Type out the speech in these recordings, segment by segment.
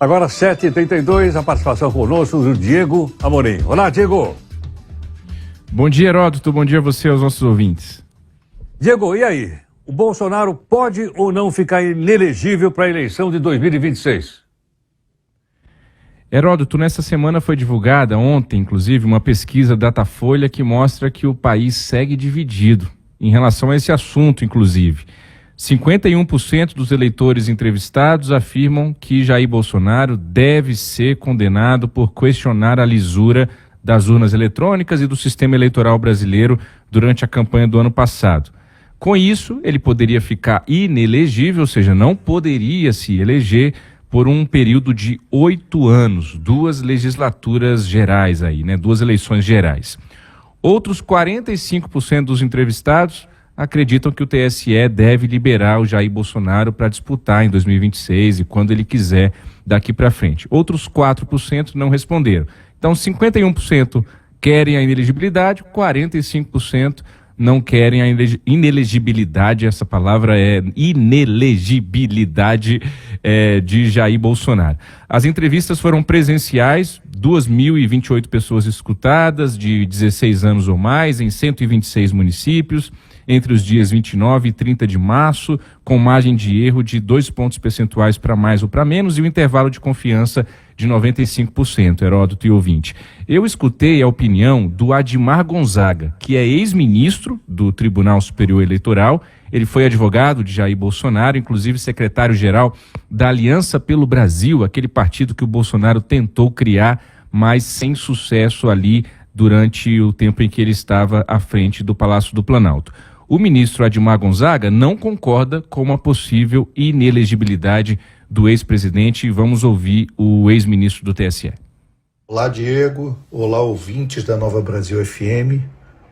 Agora 7h32, a participação conosco do Diego Amorim. Olá, Diego. Bom dia, Heródoto. Bom dia a você e aos nossos ouvintes. Diego, e aí? O Bolsonaro pode ou não ficar inelegível para a eleição de 2026? Heródoto, nessa semana foi divulgada, ontem inclusive, uma pesquisa Datafolha que mostra que o país segue dividido em relação a esse assunto, inclusive. 51% dos eleitores entrevistados afirmam que Jair Bolsonaro deve ser condenado por questionar a lisura das urnas eletrônicas e do sistema eleitoral brasileiro durante a campanha do ano passado. Com isso, ele poderia ficar inelegível, ou seja, não poderia se eleger por um período de 8 anos, 2 legislaturas gerais aí, 2 eleições gerais. Outros 45% dos entrevistados acreditam que o TSE deve liberar o Jair Bolsonaro para disputar em 2026 e quando ele quiser daqui para frente. Outros 4% não responderam. Então, 51% querem a inelegibilidade, 45% não querem a inelegibilidade, essa palavra é inelegibilidade de Jair Bolsonaro. As entrevistas foram presenciais, 2.028 pessoas escutadas, de 16 anos ou mais, em 126 municípios, entre os dias 29 e 30 de março, com margem de erro de 2 pontos percentuais para mais ou para menos e um intervalo de confiança de 95%, Heródoto e ouvinte. Eu escutei a opinião do Admar Gonzaga, que é ex-ministro do Tribunal Superior Eleitoral. Ele foi advogado de Jair Bolsonaro, inclusive secretário-geral da Aliança pelo Brasil, aquele partido que o Bolsonaro tentou criar, mas sem sucesso ali durante o tempo em que ele estava à frente do Palácio do Planalto. O ministro Admar Gonzaga não concorda com uma possível inelegibilidade do ex-presidente. Vamos ouvir o ex-ministro do TSE. Olá, Diego. Olá, ouvintes da Nova Brasil FM.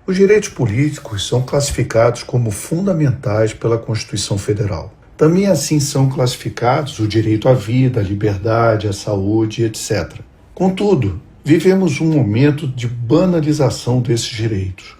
Os direitos políticos são classificados como fundamentais pela Constituição Federal. Também assim são classificados o direito à vida, à liberdade, à saúde, etc. Contudo, vivemos um momento de banalização desses direitos.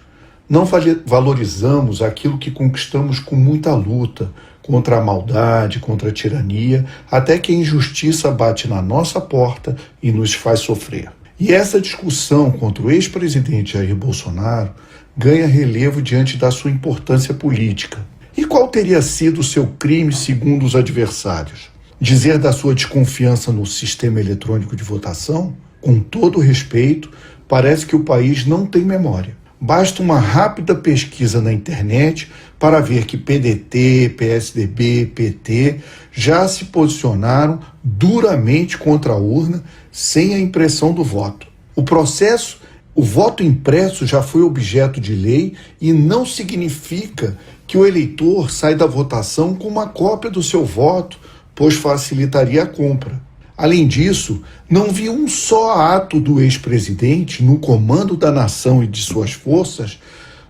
Não valorizamos aquilo que conquistamos com muita luta contra a maldade, contra a tirania, até que a injustiça bate na nossa porta e nos faz sofrer. E essa discussão contra o ex-presidente Jair Bolsonaro ganha relevo diante da sua importância política. E qual teria sido o seu crime segundo os adversários? Dizer da sua desconfiança no sistema eletrônico de votação? Com todo respeito, parece que o país não tem memória. Basta uma rápida pesquisa na internet para ver que PDT, PSDB, PT já se posicionaram duramente contra a urna sem a impressão do voto. O voto impresso já foi objeto de lei e não significa que o eleitor sai da votação com uma cópia do seu voto, pois facilitaria a compra. Além disso, não vi um só ato do ex-presidente no comando da nação e de suas forças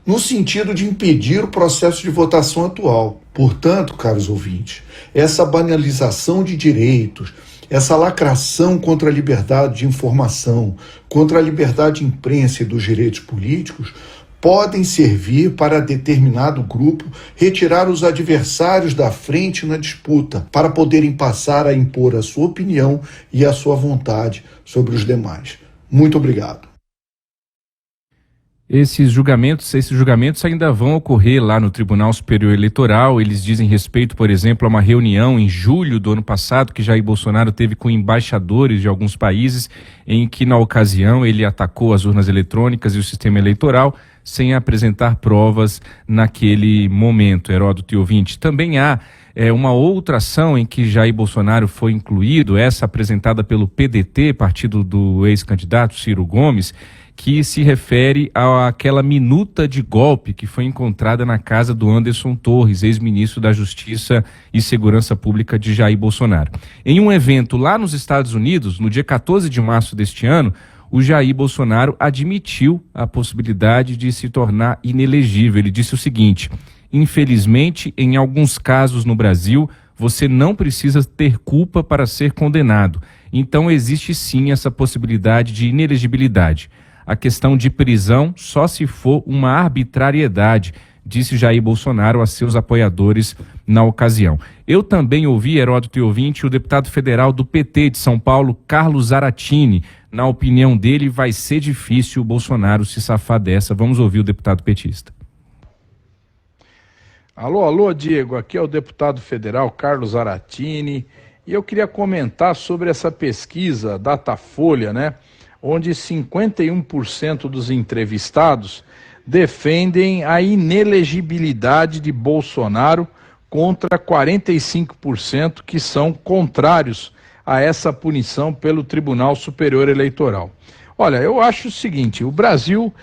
no sentido de impedir o processo de votação atual. Portanto, caros ouvintes, essa banalização de direitos, essa lacração contra a liberdade de informação, contra a liberdade de imprensa e dos direitos políticos, podem servir para determinado grupo retirar os adversários da frente na disputa, para poderem passar a impor a sua opinião e a sua vontade sobre os demais. Muito obrigado. Esses julgamentos ainda vão ocorrer lá no Tribunal Superior Eleitoral. Eles dizem respeito, por exemplo, a uma reunião em julho do ano passado que Jair Bolsonaro teve com embaixadores de alguns países, em que, na ocasião, ele atacou as urnas eletrônicas e o sistema eleitoral sem apresentar provas naquele momento, Heródoto e ouvinte. Também há uma outra ação em que Jair Bolsonaro foi incluído, essa apresentada pelo PDT, partido do ex-candidato Ciro Gomes, que se refere àquela minuta de golpe que foi encontrada na casa do Anderson Torres, ex-ministro da Justiça e Segurança Pública de Jair Bolsonaro. Em um evento lá nos Estados Unidos, no dia 14 de março deste ano, o Jair Bolsonaro admitiu a possibilidade de se tornar inelegível. Ele disse o seguinte: infelizmente, em alguns casos no Brasil, você não precisa ter culpa para ser condenado. Então existe sim essa possibilidade de inelegibilidade. A questão de prisão só se for uma arbitrariedade, disse Jair Bolsonaro a seus apoiadores na ocasião. Eu também ouvi, Heródoto e ouvinte, o deputado federal do PT de São Paulo, Carlos Zaratini. Na opinião dele, vai ser difícil o Bolsonaro se safar dessa. Vamos ouvir o deputado petista. Alô, Diego, aqui é o deputado federal Carlos Zaratini e eu queria comentar sobre essa pesquisa Datafolha, né, onde 51% dos entrevistados defendem a inelegibilidade de Bolsonaro contra 45% que são contrários a essa punição pelo Tribunal Superior Eleitoral. Olha, eu acho o seguinte, o Brasil,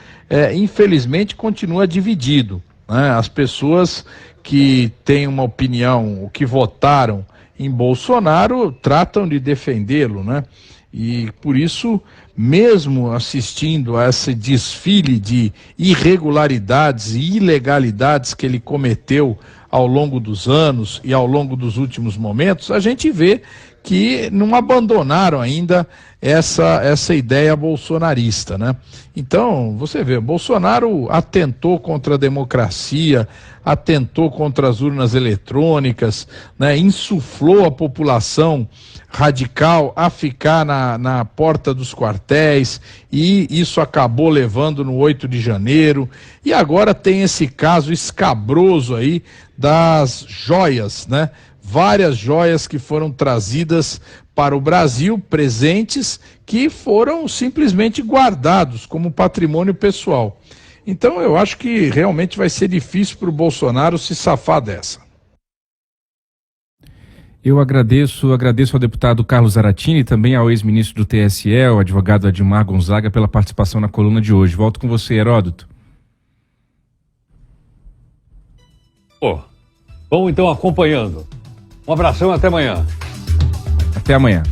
infelizmente, continua dividido, né? As pessoas que têm uma opinião, o que votaram em Bolsonaro, tratam de defendê-lo, né? E por isso, mesmo assistindo a esse desfile de irregularidades e ilegalidades que ele cometeu ao longo dos anos e ao longo dos últimos momentos, a gente vê que não abandonaram ainda essa ideia bolsonarista, né? Então, você vê, Bolsonaro atentou contra a democracia, atentou contra as urnas eletrônicas, né? Insuflou a população radical a ficar na porta dos quartéis, e isso acabou levando no 8 de janeiro, e agora tem esse caso escabroso aí das joias, né? Várias joias que foram trazidas para o Brasil, presentes que foram simplesmente guardados como patrimônio pessoal. Então eu acho que realmente vai ser difícil para o Bolsonaro se safar dessa. Eu agradeço ao deputado Carlos Zaratini e também ao ex-ministro do TSE, o advogado Adilmar Gonzaga, pela participação na coluna de hoje. Volto com você, Heródoto. Vamos então acompanhando. Um abração, até amanhã. Até amanhã.